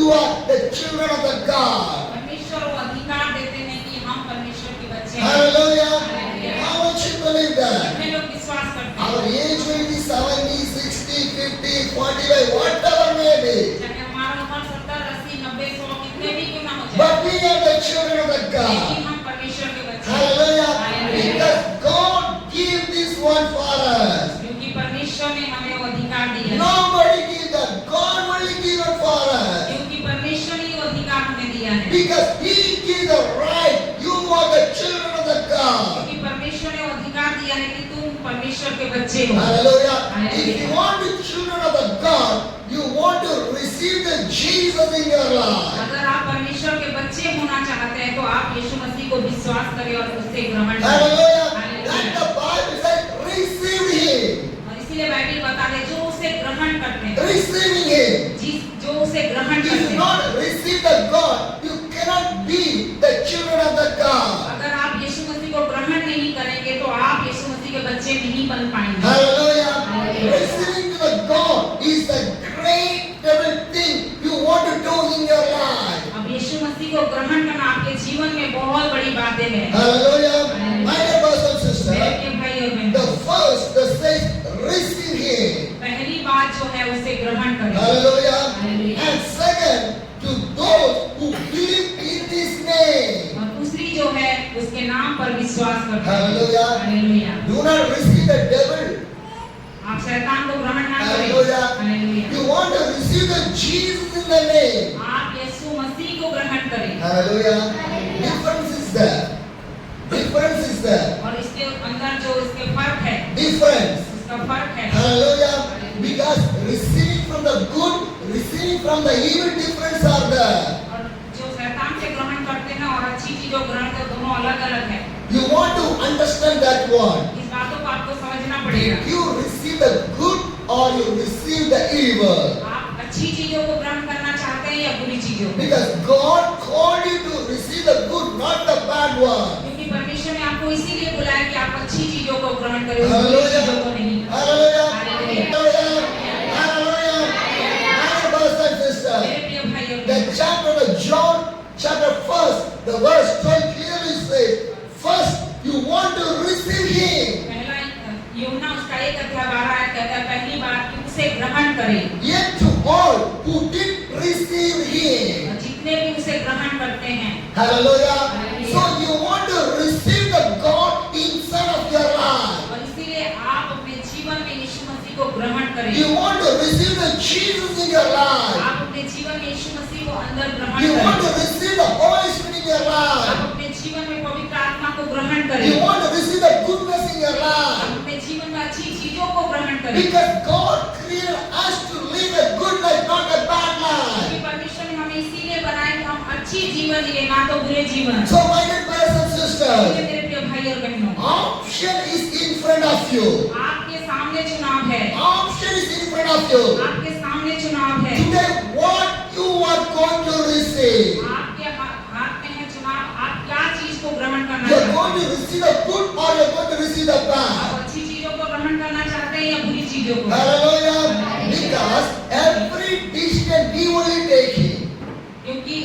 you are the children of the God. परमेश्वर वो अधिकार देते हैं कि हम परमेश्वर के बच्चे हैं। Hallelujah. Hallelujah। How much you believe that? कितने लोग विश्वास करते Our हैं? age will be 70, 60, 50, 45, whatever may be. चाहे हमारा उम्र 70, 80, 90, 100 कितने भी क्यों ना हो जाए, But we are the children of the God. लेकिन हम परमेश्वर के बच्चे हैं। Hallelujah. Hallelujah। Because God gave this one for us. क्योंकि परमेश्वर ने हमें वो अधिकार दिया है। Nobody gave that. God only gave it for us. क्योंकि परमेश्वर ने वो अधिकार हमें दिया है। Because He gave the right. You are the children of the God. क्योंकि परमेश्वर ने वो अधिकार दिया है कि तुम परमेश्वर के बच्चे हो। Hallelujah. Hallelujah। If you want to be children of the God, you want to receive the Jesus in your life. अगर आप परमेश्वर के बच्चे होना चाहते हैं तो आप यीशु मसीह को विश्वास करें और उससे ग्रहण करें। Hallelujah. Hallelujah। That the Bible says, receive Him. और इसीलिए बाइबल बता है जो उसे ग्रहण करते हैं, Receiving Him. जो उसे ग्रहण If करते you हैं। not receive the God, you cannot be the children of the God. अगर आप यीशु मसीह को ग्रहण नहीं करेंगे तो आप यीशु मसीह के बच्चे नहीं बन पाएंगे। Hallelujah. Hallelujah। Receiving to the God is the great thing you want to do in your life. अब यीशु मसीह को ग्रहण करना आपके जीवन में बहुत बड़ी बातें हैं। Hallelujah. My dear brothers and मेरे sisters, प्रिय भाई और the बहनों, first, the says, receive Him. पहली बात जो है उसे ग्रहण करें। Hallelujah. Hallelujah। And second, to those who believe in His name. और दूसरी जो है उसके नाम पर विश्वास करते हैं। Hallelujah. Hallelujah. Do not receive the devil. आप शैतान को ग्रहण ना करें। Hallelujah. Hallelujah. You want to receive the Jesus in the name. आप यीशु मसीह को ग्रहण करें। Hallelujah. Difference is there. Difference is there. और इसके अंदर जो इसके फर्क है, Difference. उसका फर्क है। Hallelujah. Because receiving from the good, receiving from the evil, difference are there. और जो शैतान से ग्रहण करते हैं और अच्छी चीजों को ग्रहण करते हैं, दोनों अलग अलग है। You want to understand that one. इस बातों को आपको समझना पड़ेगा। You receive the good or you receive the evil. आप अच्छी चीजों को ग्रहण करना चाहते हैं या बुरी चीजों को? Because God called you to receive the good, not the bad one. क्योंकि परमेश्वर ने आपको इसीलिए बुलाया कि आप अच्छी चीजों को ग्रहण करें, बुरी Hallelujah. चीजों को नहीं। Hallelujah. Hallelujah। Hallelujah. Hallelujah. My brothers and sisters, मेरे प्रिय भाई और the बहनों, chapter of John, chapter 1, the verse 12 clearly says, first you want to receive Him. पहला यूहन्ना उसका 1:12 कहता है पहली बात कि उसे ग्रहण करें। Yet to all who did receive Him. और जितने भी उसे ग्रहण करते हैं, Hallelujah. Hallelujah. So you want to receive the God inside of your life. और इसीलिए आप अपने जीवन में यीशु मसीह को ग्रहण करें। You want to receive the Jesus in your life. आप अपने जीवन में यीशु मसीह को अंदर ग्रहण You want to करें। receive the Holy Spirit in your आप life. अपने जीवन में पवित्र आत्मा को ग्रहण करें। You want to receive the goodness in your आप life. अपने जीवन में अच्छी चीजों को ग्रहण करें। Because God created us to live a good life, not a bad क्योंकि life. परमेश्वर ने हमें इसीलिए बनाया कि हम अच्छी जीवन जिए, ना तो बुरे जीवन। So my dear brothers and इसलिए sisters, मेरे प्रिय भाई और बहनों, option is in front of you. आपके सामने चुनाव है। Option is in front of you. आपके सामने चुनाव है। Today, what you are going to receive. आपके हाथ में है चुनाव, आप क्या चीज को ग्रहण करना You are चाहते going to हैं? receive the good or you are going to receive the आप bad. अच्छी चीजों को ग्रहण करना चाहते हैं या बुरी चीजों को? Hallelujah. Because every decision we only take it. क्योंकि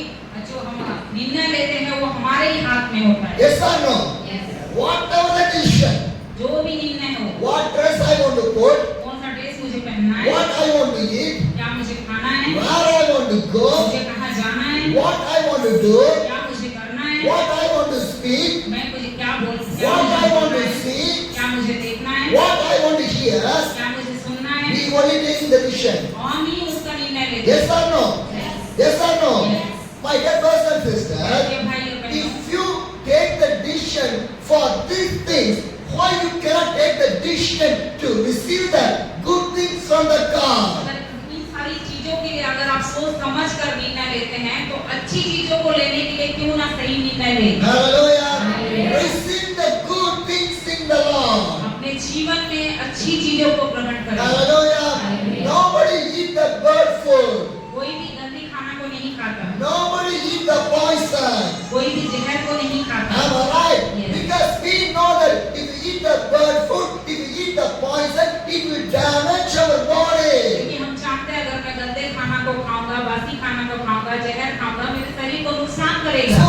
जो हम निर्णय लेते हैं वो हमारे ही हाथ में होता है। Yes or no? Yes। Whatever the decision, जो भी निर्णय हो, what dress I want to put, कौन सा ड्रेस मुझे पहनना है, what I want to eat, क्या मुझे खाना है, where I want to go, मुझे कहाँ जाना है, what I want to do, क्या मुझे करना है, what I want to speak, मैं मुझे क्या what I want to बोलना है, see, क्या मुझे देखना है, what I want to hear. क्या मुझे सुनना है, We only taking the decision. हम ही उसका निर्णय लेते Yes or no? हैं। Yes or no? Yes। My dear brothers and sisters, मेरे भाई और बहनों, if you take the decision for these things, why you cannot take the decision to receive the good things from the God? अगर इन सारी चीजों के लिए अगर आप सोच समझ कर निर्णय लेते हैं तो अच्छी चीजों को लेने के लिए क्यों ना सही निर्णय लें। Hallelujah. Hallelujah। Receive the good things in the Lord. अपने जीवन में अच्छी चीजों को ग्रहण करें। Hallelujah. Hallelujah। Nobody eat the bird food. कोई भी गंदी खाना को नहीं खाता, Nobody eat the poison. कोई भी जहर को नहीं खाता। Am I right? Yes। Because we know that if we eat the bird food, if we eat the poison, it will damage our body. क्योंकि हम जानते हैं अगर मैं गंदे खाना को खाऊंगा, बासी खाना को खाऊंगा खाऊंगा, जहर खाऊंगा, मेरे शरीर को नुकसान करेगा। So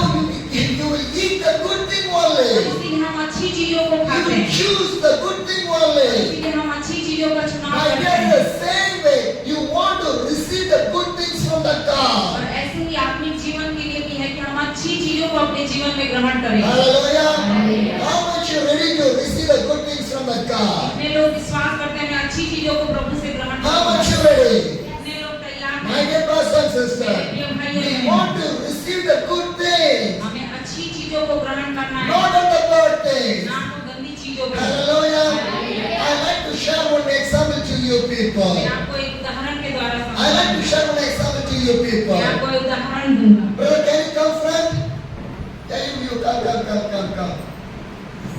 you will eat the good thing only. इसीलिए हम अच्छी चीजों को You खाते will हैं, choose the good thing only. इसीलिए हम अच्छी चीजों का चुनाव My करते dear, हैं। the same way you want to receive the good things from the और God. ऐसे ही आत्मिक जीवन के लिए भी है कि हम अच्छी चीजों को अपने जीवन में ग्रहण करें। Hallelujah. Hallelujah. How much you ready to receive the good things from the God? कितने लोग विश्वास करते हैं मैं अच्छी चीजों को प्रभु से ग्रहण How much करूंगा? you ready? कितने लोग तैयार My हैं? dear brothers and sisters, प्रिय भाई we बहन, want to receive the good things, हमें अच्छी चीजों को ग्रहण करना है, not of the bad things. ना तो गंदी चीजों को। Hallelujah. Hallelujah. I like to share one example to you people. मैं आपको एक उदाहरण के द्वारा I like to समझाऊंगा। share one example to you people. मैं आपको एक उदाहरण दूंगा। Brother, can you come, friend? Can you come.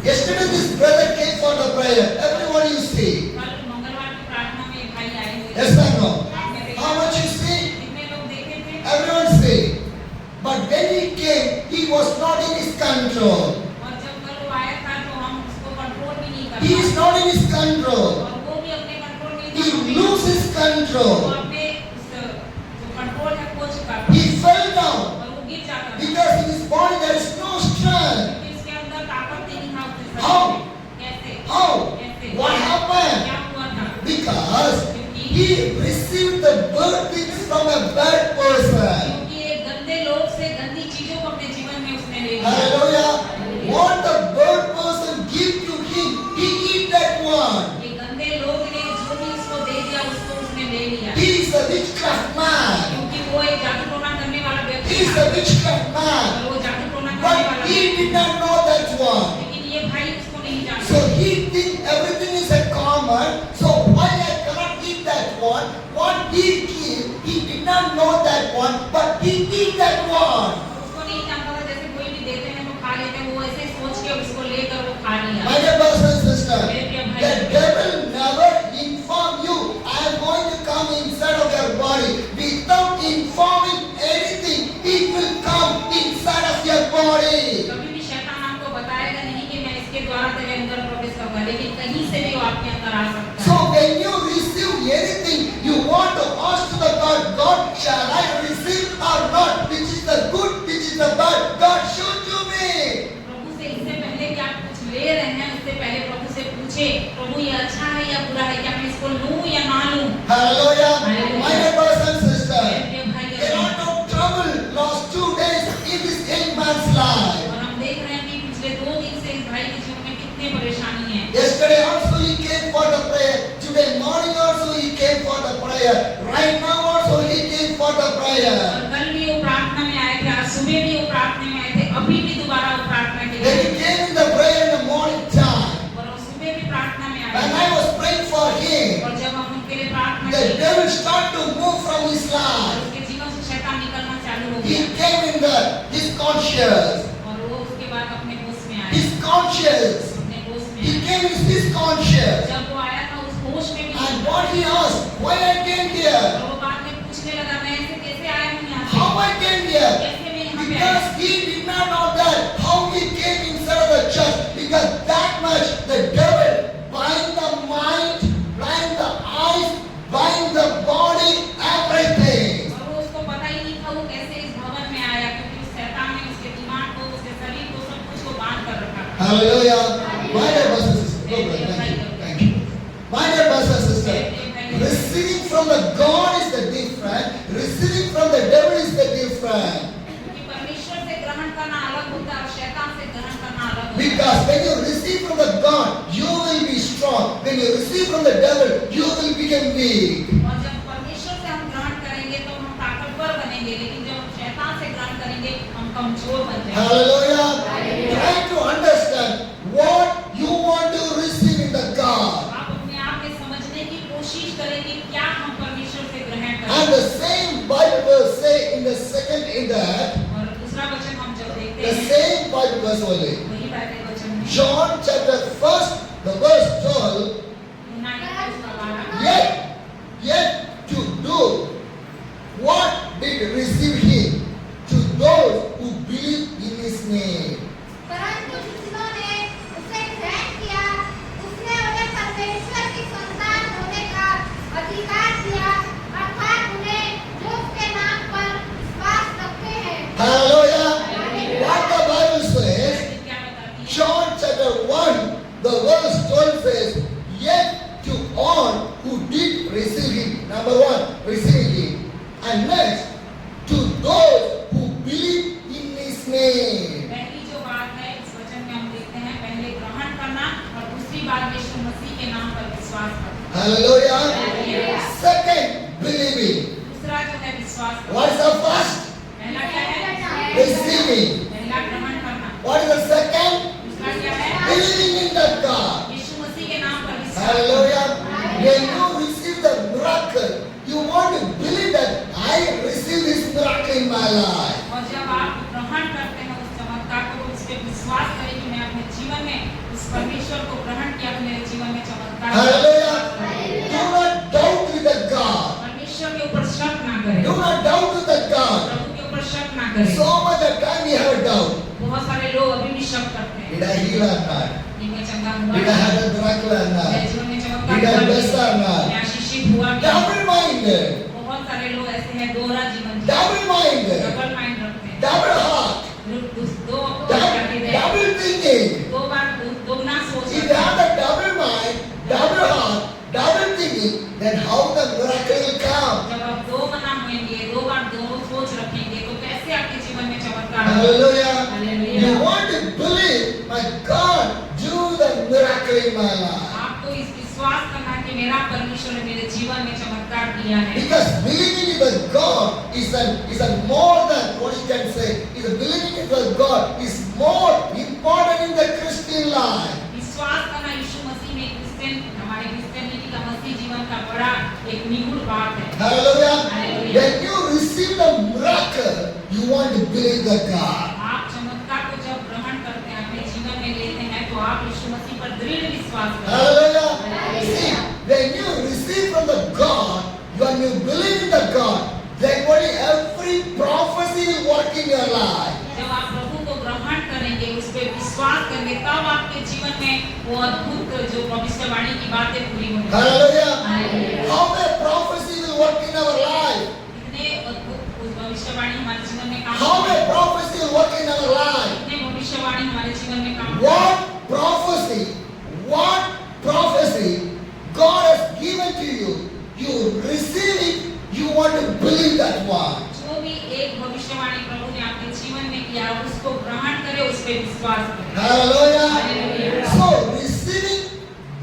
Yesterday this brother came for the prayer. Everyone you see. कल मंगलवार की प्रार्थना में एक भाई आए हुए थे। Yes or no? आपने देखा? How much you see? कितने लोग देखे थे? Everyone see. But when he came, he was not in his control. और जब कल वो आया था तो हम उसको कंट्रोल भी नहीं कर He is पाए। not in his control. और वो भी अपने कंट्रोल में He था। loses his वो control. अपने उस जो कंट्रोल है खो चुका था। He fell down और वो गिर जाता था। because in his body there is no strength. क्योंकि उसके अंदर ताकत नहीं था उसके शरीर How? में। कैसे? How? कैसे? What happened? क्या हुआ था? Because क्योंकि he received the bad things from a bad person. क्योंकि एक गंदे लोग से गंदी चीजों को अपने जीवन में उसने ले लिया। Hallelujah. What the bad person give to him, he eat that one. ये गंदे लोग ने जो भी उसको दे दिया उसको उसने ले लिया। He is a witchcraft man. क्योंकि वो एक जादू टोना करने वाला व्यक्ति He is था। a witchcraft man. और वो जादू टोना करने But वाला he व्यक्ति did not know that one. लेकिन ये भाई उसको नहीं जानता। So he think everything is a common. So why I cannot eat that one? What he give, he did not know that one, but he eat that one. उसको नहीं जानता था जैसे कोई भी देते हैं तो खा लेते हैं, वो ऐसे सोच के उसको लेकर वो खा लिया। My dear brothers and sisters, the devil never inform you, I am going to come inside of your body. Without informing anything, it will come inside of your body. कभी भी शैतान आपको बताएगा नहीं कि मैं इसके द्वारा तेरे अंदर प्रवेश करूंगा, लेकिन कहीं से भी वो आपके अंदर आ सकता So है। when you receive anything, you want to ask to the God, God, shall I receive or not? Which is the good, which is the bad? God, show to me. प्रभु से इससे पहले कि आप कुछ ले रहे हैं, उससे पहले प्रभु से पूछे, प्रभु ये अच्छा है या बुरा है, क्या मैं इसको लूं या ना लूं? Hallelujah. Hallelujah. My dear brothers and sisters, प्रिय भाई a lot of trouble lost 2 days in this young man's life. और हम देख रहे हैं कि पिछले 2 दिन से इस भाई के जीवन में कितनी परेशानी है। Yesterday also he came for the prayer. Today morning also he came for the prayer. Right now also he came for the prayer. और कल भी वो प्रार्थना में आए थे, आज सुबह भी वो प्रार्थना में आए थे, अभी भी दोबारा वो प्रार्थना के Then लिए he came in the prayer in the morning time. और वो सुबह भी प्रार्थना में आए When थे। I was praying for him, और जब हम उनके लिए प्रार्थना the की devil started to move from his और life. उसके जीवन से शैतान निकलना चालू हो He गया came in his conscience. और वो उसके बाद अपने होश में आया, His conscience. अपने होश में He आया। came in his conscience. जब वो आया था उस होश में भी And what he asked, why I came here? और वो बाद में पूछने लगा मैं ऐसे कैसे आया हूँ यहाँ How पे, I came here? कैसे मैं यहाँ पे आया? Because he did not know that how he came inside of the church. Because that much the devil bind the mind, blind the eyes, bind the body, everything. और वो उसको पता ही नहीं था वो कैसे इस भवन में आया, क्योंकि उस शैतान ने उसके दिमाग को, उसके शरीर को, सब कुछ को बांध कर रखा था। Hallelujah. My dear brothers and sisters, go brother, thank you. My dear brothers and sisters, receiving from the God is the different, receiving from the devil is the different. क्योंकि परमेश्वर से ग्रहण करना अलग होता है और शैतान से ग्रहण करना अलग होता है। Because when you receive from the God, you will be strong. When you receive from the devil, you will become weak. और जब परमेश्वर से हम ग्रहण करेंगे तो हम ताकतवर बनेंगे, लेकिन जब हम शैतान से ग्रहण करेंगे हम कमजोर बन जाएंगे। Hallelujah. Try to understand what you want to receive in the God. आप अपने आप में समझने की कोशिश करें कि क्या हम परमेश्वर से ग्रहण And करें। the same Bible verse say in the second in that, और दूसरा वचन हम जब देखते the हैं same Bible verse only. वही बाइबल वचन है, John chapter 1, the verse 12, यूनानी का उसका 12। yet to do what did receive him to those who believe in his name. परंतु जिन्होंने उसे ग्रहण किया, उसने उन्हें परमेश्वर की संतान होने का अधिकार दिया, अर्थात उन्हें जो उसके नाम पर विश्वास विश्वास करते Hallelujah. Hallelujah. Second, believing. दूसरा जो है विश्वास करना। What is the first? पहला क्या है? Receiving. पहला ग्रहण करना। What is the second? दूसरा क्या है? Believing in the God. यीशु मसीह के नाम पर विश्वास Hallelujah. When you receive the miracle, you want to believe that I receive this miracle in my life. और जब आप ग्रहण करते हैं उस चमत्कार को, उस पे विश्वास करें कि मैं अपने जीवन में उस परमेश्वर को ग्रहण किया तो मेरे जीवन में चमत्कार। Hallelujah. Do not doubt with the God. परमेश्वर के ऊपर शक ना करें। Do not doubt with the God. प्रभु के ऊपर शक ना करें। So much of time we have a doubt. बहुत सारे लोग अभी भी शक करते हैं। Did I heal or not? ये मैं चंगा हुआ Did I have a miracle or मेरे not? जीवन में चमत्कार Did I हुआ bless or not? मैं आशीषित हुआ क्या? Double-minded. बहुत सारे लोग ऐसे हैं, दोहरा जीवन, Double-minded. डबल माइंड रखते हैं, Double heart. दो करके दे, Double thinking. दो बार दोगुना सोच If you रखते have हैं। the double mind, double heart, double thinking, then how the miracle will come? जब आप दो बना होंगे, दो बार दो सोच रखेंगे, तो कैसे आपके जीवन में चमत्कार होगा? Hallelujah. Hallelujah. You want to believe, my God, do the miracle in my life. आपको इस विश्वास करना कि मेरा परमेश्वर ने मेरे जीवन में चमत्कार किया है। Because believing in the God is a more than what you can say. Is believing in the God is more important in the Christian life. विश्वास करना यीशु मसीह में हमारे क्रिश्चियनिटी का मसीह जीवन का बड़ा एक निगुण बात है। Hallelujah. Hallelujah. When you receive the miracle, you want to believe the God. आप चमत्कार को जब ग्रहण करते हैं, अपने जीवन में लेते हैं, तो आप यीशु मसीह पर दृढ़ विश्वास करते हैं। Hallelujah. Hallelujah. See, when you receive from the God, when you believe in the God, then only every prophecy will work in your life. जब आप प्रभु को ग्रहण करेंगे, उस पर विश्वास करेंगे, तब आपके जीवन में वो अद्भुत जो भविष्यवाणी की बातें पूरी होंगी। Hallelujah. Hallelujah. How the prophecy will work in our life. कितने अद्भुत उस भविष्यवाणी हमारे जीवन में काम How the करेगी? prophecy will work in our life. कितने भविष्यवाणी हमारे जीवन में काम What prophecy God has given to you, you receive it, you want to believe that one. जो भी एक भविष्यवाणी प्रभु ने आपके जीवन में किया, उसको ग्रहण करें, उस पर विश्वास करें। Hallelujah. Hallelujah. So receiving,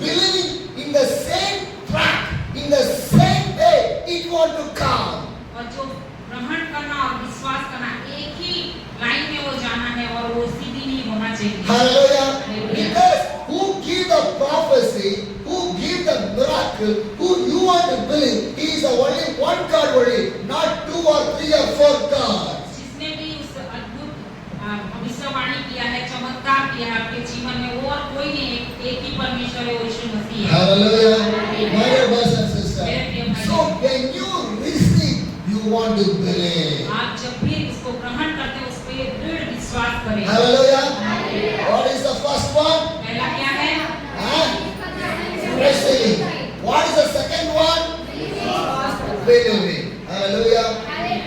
believing in the same track, in the same way, it want to come. और जो ग्रहण करना और विश्वास करना एक ही लाइन में वो जाना है और वो सीधी नहीं होना चाहिए। Hallelujah. Hallelujah. Because who give the prophecy, who give the miracle, who you want to believe, he is the only one God only, not 2 or 3 or 4 gods. जिसने भी उस अद्भुत भविष्यवाणी किया है, चमत्कार किया है आपके जीवन में, वो और कोई नहीं, एक ही परमेश्वर है, वो यीशु मसीह है। Hallelujah. Hallelujah. My dear brothers and sisters. Hallelujah. So when you receive, you want to believe. आप जब भी इसको ग्रहण करते हैं, उस पे दृढ़ विश्वास करें। Hallelujah. Hallelujah. What is the first one? पहला क्या है? Huh? Receiving. What is the second one? Believing. Hallelujah.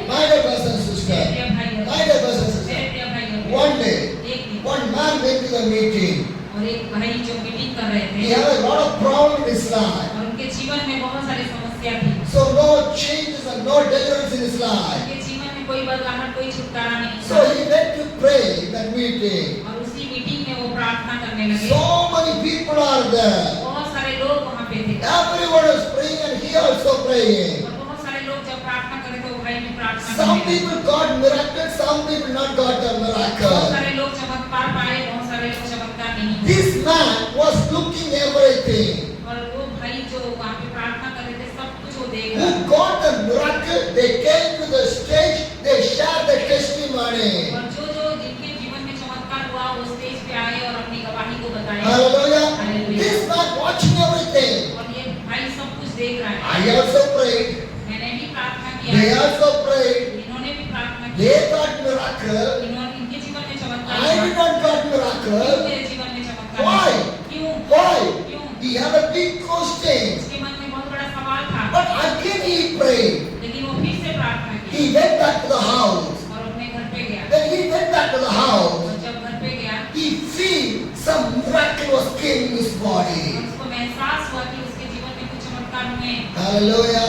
My dear brothers and sisters. मेरे प्रिय भाइयों, My dear brothers and sisters. मेरे प्रिय भाइयों, One day, एक दिन one man went to the meeting. और एक भाई जो मीटिंग कर रहे He थे had a lot of problem in his life. और उनके जीवन में बहुत सारी समस्या थी। So no changes and no deliverance in his life. उनके जीवन में कोई बदलाहट, कोई छुटकारा नहीं So था। he went to pray in that meeting. और उसी मीटिंग में वो प्रार्थना करने लगे। So many people are there. बहुत सारे लोग वहाँ पे थे Everyone is praying and he also praying. और बहुत सारे लोग जब प्रार्थना कर रहे थे, वो भाई भी प्रार्थना Some करने लगे। people got miracles, some people not got the बहुत miracle. सारे लोग चमत्कार पाए, बहुत सारे लोग चमत्कार नहीं। This man was looking everything. और वो भाई जो वहाँ पे प्रार्थना कर रहे थे, सब कुछ वो देख Who रहा था। got the miracle, they came to the stage, they shared the testimony. और जो जिनके जीवन में चमत्कार हुआ, वो स्टेज पे आए और अपनी गवाही को बताया। Hallelujah. Hallelujah. This man watching everything. और ये भाई सब कुछ देख रहा है। I also prayed. मैंने भी प्रार्थना They किया, also prayed. इन्होंने भी प्रार्थना की, They got miracle. इनके जीवन में चमत्कार I did हुआ। not got क्यों miracle. मेरे जीवन में चमत्कार Why? हुआ? क्यों? Why? क्यों? He had a big question. उसके मन में बहुत बड़ा सवाल था, But again he prayed. लेकिन वो फिर से प्रार्थना की He went back to the house. और अपने घर पे गया। When he went back to the house, और जब घर पे गया, he feel some miracle was came in his और body. उसको महसूस हुआ कि उसके जीवन में कुछ चमत्कार हुए। Hallelujah.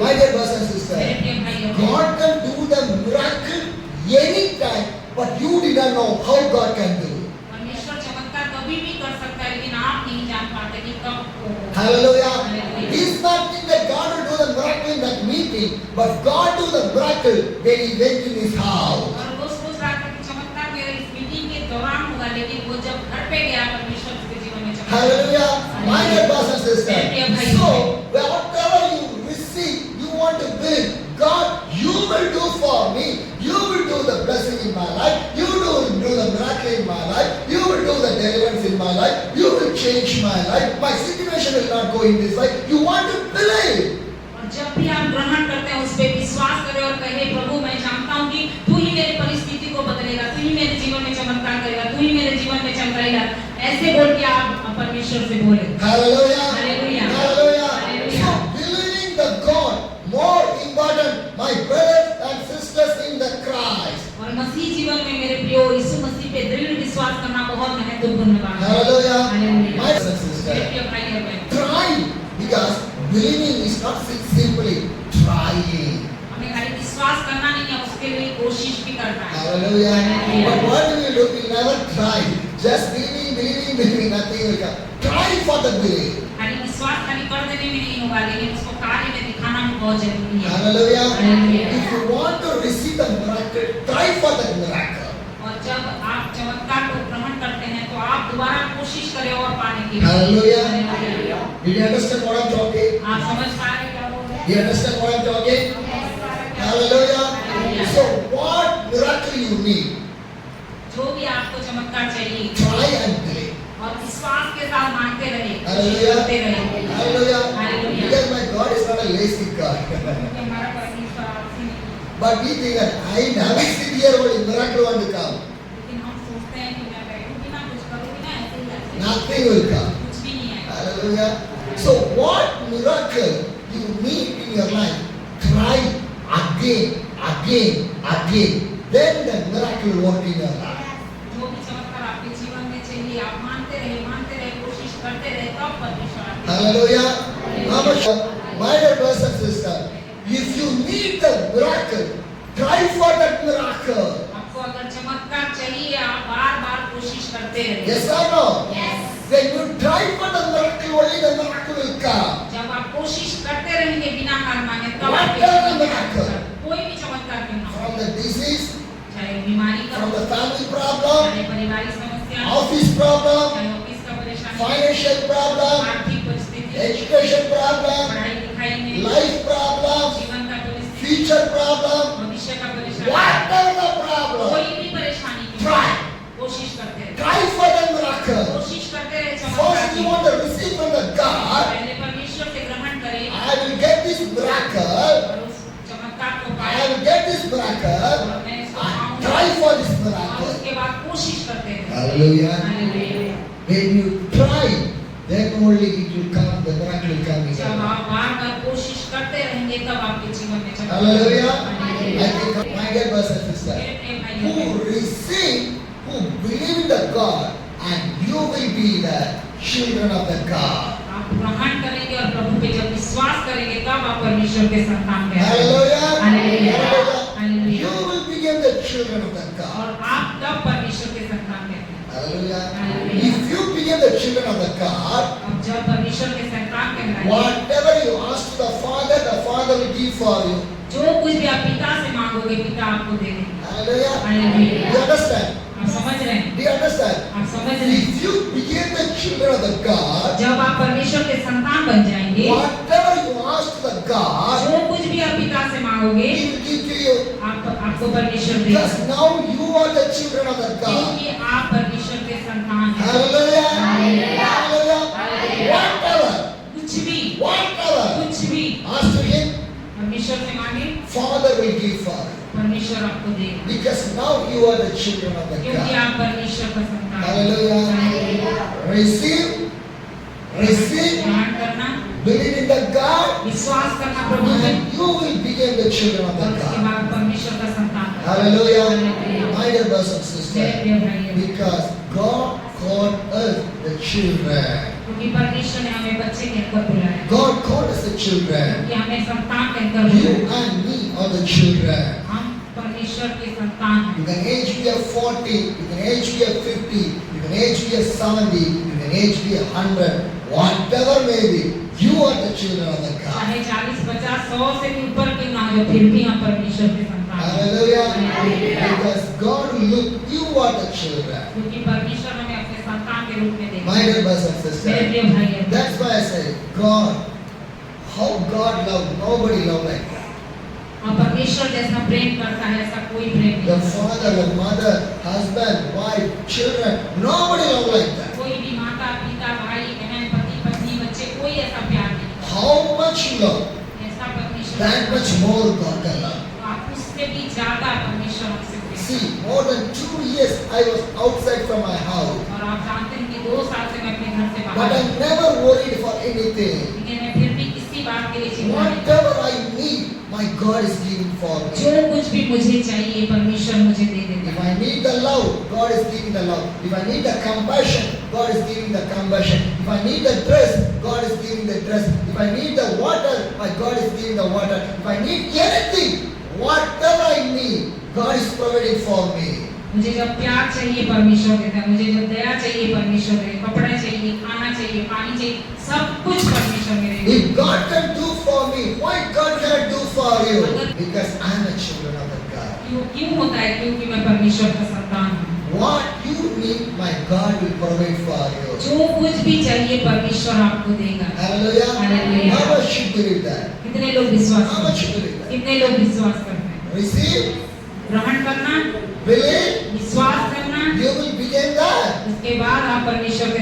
My dear brothers and मेरे sisters, प्रिय भाइयों, God can do the miracle anytime, but you did not know how God can do. परमेश्वर चमत्कार कभी भी कर सकता है, लेकिन आप नहीं जान पाते कि कब वो होगा। Hallelujah. Hallelujah. He's not thinking that God will do the miracle in that meeting, but God do the miracle when he went in his house. और वो सोच रहा था कि चमत्कार मेरे इस मीटिंग के दौरान होगा, लेकिन वो जब घर पे गया परमेश्वर उसके जीवन में चमत्कार। Hallelujah. My dear brothers and sisters. So, whatever you receive, you want to believe, God, you will do for me. You will do the blessing in my life. You will do the miracle in my life. You will do the deliverance in my life. You will change my life. My situation will not go in this way. You want to believe. और जब भी आप ग्रहण करते हैं उस पे विश्वास करें और कहे प्रभु मैं जानता हूँ कि तू ही मेरी परिस्थिति को बदलेगा, तू ही मेरे जीवन में चमत्कार करेगा, तू ही मेरे जीवन में चमकाएगा, ऐसे बोल के आप परमेश्वर से बोले। Hallelujah. Hallelujah. Hallelujah. Hallelujah. So believing the God more important, my brothers and sisters in the Christ. और मसीह जीवन में मेरे प्रियो यीशु मसीह पे दृढ़ विश्वास करना बहुत महत्वपूर्ण बात है। Hallelujah. Hallelujah. My brothers and मेरे sisters. प्रिय भाई और बहन, Try, because believing is not simply trying. हमें खाली विश्वास करना नहीं है, उसके लिए कोशिश भी करना है। Hallelujah. Hallelujah. But what do we do? We never try. Just believing, nothing will come. Try for the belief. खाली विश्वास खाली कर देने में नहीं होगा, लेकिन उसको कार्य में दिखाना भी बहुत जरूरी है। Hallelujah. Hallelujah. If you want to receive the miracle, try for the miracle. और जब आप चमत्कार को ग्रहण करते हैं तो आप दोबारा कोशिश करें और पाने की। Hallelujah. Hallelujah. Did you understand what I'm talking? आप समझ पा रहे हैं क्या बोल रहे हैं? Do you understand what I'm talking? Hallelujah. So what miracle you need? जो भी आपको चमत्कार चाहिए Try and believe. और विश्वास के साथ मांगते रहे, कोशिश Hallelujah. करते रहे। Hallelujah. Hallelujah. Because my God is not a lazy God. क्योंकि हमारा परमेश्वर आलसी नहीं है। But we think that I never sit here only miracle want to come. लेकिन हम सोचते हैं कि मैं बैठूंगी ना, कुछ करूंगी ना, ऐसे ही ऐसे ही। Nothing will come. कुछ भी नहीं है। Hallelujah. So what miracle you need in your life? Try again. Then the miracle will work in your life. जो भी चमत्कार आपके जीवन में चाहिए, आप मानते रहे, कोशिश करते रहे, तब परमेश्वर आपके Hallelujah. How much, my dear brothers and sisters, if you need the miracle, try for that miracle. आपको अगर चमत्कार चाहिए, आप बार-बार कोशिश करते रहे। Yes or no? Yes. When you try for the miracle, only the miracle will come. जब आप कोशिश करते रहेंगे बिना हार माने, तब What आपके kind of जीवन में miracle? कोई भी चमत्कार क्यों ना हो, From the disease, चाहे बीमारी का from हो, the family problem, चाहे पारिवारिक समस्या हो, office problem, चाहे ऑफिस का परेशानी हो, financial problem, आर्थिक परिस्थिति, education problem, पढ़ाई लिखाई में, life problem, जीवन का परिस्थिति, future problem, भविष्य का परेशानी, whatever the problem, कोई भी परेशानी क्यों ना try. हो, कोशिश करते रहे, Try for the miracle. कोशिश करते रहे चमत्कार First you की। want to receive from the God, पहले परमेश्वर से ग्रहण करें I will get this miracle, और उस चमत्कार को I पाएं will get this miracle, और मैं इसको I पाऊंगा try for this और miracle. उसके बाद कोशिश करते रहे। Hallelujah. Hallelujah. When you try, then only it will come, the miracle will come in your जब life. आप बार-बार कोशिश करते रहेंगे तब आपके जीवन में चमत्कार Hallelujah. Hallelujah. I think my dear brothers and sisters, मेरे प्रिय भाइयों who बहनों, receive, who believe in the God, and you will be the children of the God. आप ग्रहण करेंगे और प्रभु पे जब विश्वास करेंगे तब आप परमेश्वर के संतान कहलाएंगे। Hallelujah. Hallelujah. Hallelujah. Hallelujah. You will become the children of the God. और आप तब परमेश्वर के संतान कहलाएंगे। Hallelujah. Hallelujah. If you become the children of the God, अब जब परमेश्वर के संतान कहलाएंगे, whatever you ask to the Father will give for you. जो कुछ भी आप पिता से मांगोगे, पिता आपको दे देंगे। Hallelujah. Hallelujah. Do you understand? आप समझ रहे हैं? Do you understand? आप समझ रहे हैं? If you become the children of the God, जब आप परमेश्वर के संतान बन जाएंगे, whatever you ask to the God, जो कुछ भी आप पिता से मांगोगे, He will give to you. आपको परमेश्वर देगा। Because now you are the children of the God. क्योंकि आप परमेश्वर के संतान हैं। Hallelujah. Hallelujah. Hallelujah. Hallelujah. Whatever, कुछ भी ask to Him, परमेश्वर से मांगे, Father will give for you. परमेश्वर आपको देगा। Because now you are the children of the क्योंकि God. आप परमेश्वर का संतान हैं। Hallelujah. Receive, ग्रहण करना, believe in the God, विश्वास करना प्रभु में, and you will become the children of और the उसके God. बाद परमेश्वर का संतान बनना। Hallelujah. Hallelujah। My dear brothers and मेरे sisters, प्रिय भाइयों, because God called us the children. क्योंकि परमेश्वर ने हमें बच्चे कहकर बुलाया, God called us the children. कि हमें संतान कहकर You बुलाया। and me are the children. हम परमेश्वर के संतान हैं। You can age be a 40, you can age be a 50, you can age be a 70, you can age be a 100. Whatever may be, you are the children of the God. चाहे 40, 50, 100 से भी ऊपर क्यों ना हो, फिर भी हम परमेश्वर के संतान हैं। Hallelujah. Hallelujah। Because God will look, you are the children. क्योंकि परमेश्वर हमें अपने संतान के रूप में देखता My है। dear brothers and मेरे sisters, प्रिय भाई और that's why I say, God, how God loved, nobody loved like that. और परमेश्वर जैसा प्रेम करता है ऐसा कोई प्रेम The नहीं। father, the mother, husband, wife, children, nobody loved like that. कोई भी माता, पिता, भाई, बहन, पति, पत्नी, बच्चे, कोई ऐसा प्यार नहीं करता। How much love, ऐसा परमेश्वर that much more God can love. आप उससे भी ज्यादा परमेश्वर हमसे प्रेम See, more than 2 years I was outside from my house, करता है। और आप जानते हैं कि 2 साल से मैं अपने घर से but बाहर I हूँ। never worried for anything. लेकिन मैं फिर भी किसी बात के लिए चिंता नहीं करता। Whatever I need, my God is giving for जो me. कुछ भी मुझे चाहिए परमेश्वर मुझे दे देता If है। I need the love, God is giving the love. If I need the compassion, God is giving the compassion. If I need the dress, God is giving the dress. If I need the water, my God is giving the water. If I need anything, whatever I need, God is providing for me. मुझे जब प्यार चाहिए परमेश्वर देता है, मुझे जब दया चाहिए परमेश्वर देता है, कपड़ा चाहिए, खाना चाहिए, पानी चाहिए, सब कुछ परमेश्वर मेरे लिए। If God can do for me, why God cannot do for you? Because I am a children of the God. क्यों होता है? क्योंकि मैं परमेश्वर का संतान हूँ। What you need, my God will provide for you. जो कुछ भी चाहिए परमेश्वर आपको देगा। Hallelujah. Hallelujah। How much you believe that? कितने लोग विश्वास How करते much हैं? you believe that? कितने लोग विश्वास करते हैं? Receive, ग्रहण करना, believe, विश्वास करना, you will begin that. उसके बाद आप परमेश्वर के